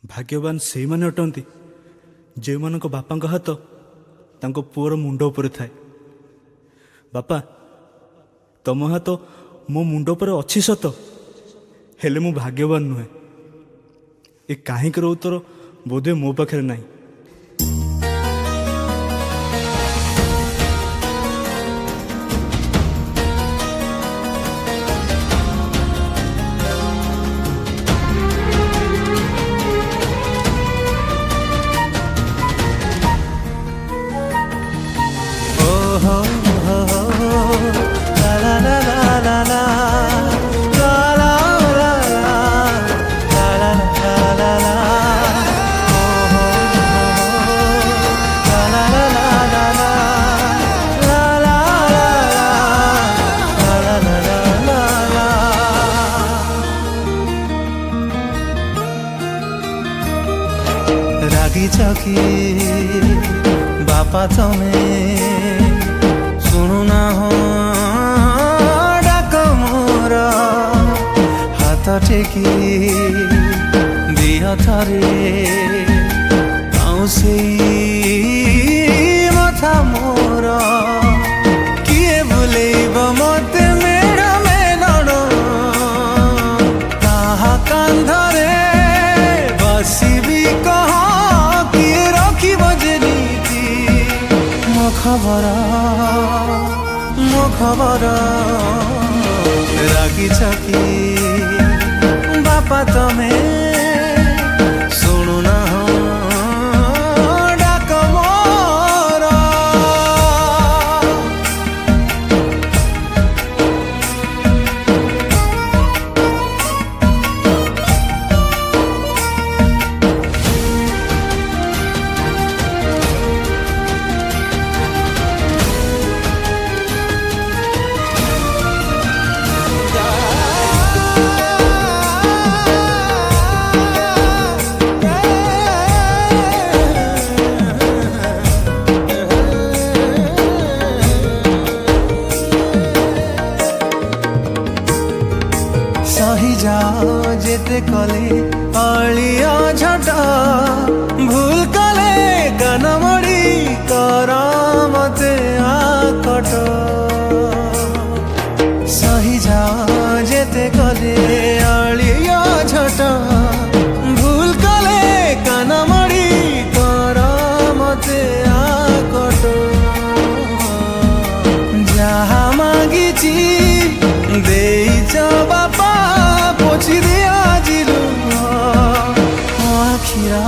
भाग्यवान से माने अटंती जे मानक बापा हाथ तांको पुअर मुंड उपर थाए। बापा तम हाथ मो मुंड उपर अच्छी सत, हेले मु भाग्यवान नुहे। ए काहींकर उत्तर बोधे मो पाखे नहीं। रागी बापा तमें शुणुना हो डाक मोर हाथ टेकी दिह थरे से मथा मोर किए बुलेब मते मेढ़ मेलण ताहा कांधरे बसबी कह मो खबर रागी छकी बापा तमें शुणुना हो डाक मोर। सही जाओ जेते कले अलिया झट भूल कले कान मड़ी कर मते आकट। सही जाओ जेते कले अलिया झट भूल कले कान मड़ी कर मते आकट। जहा मागिची देइछ बापा पोछि दिया जिलु आखिरा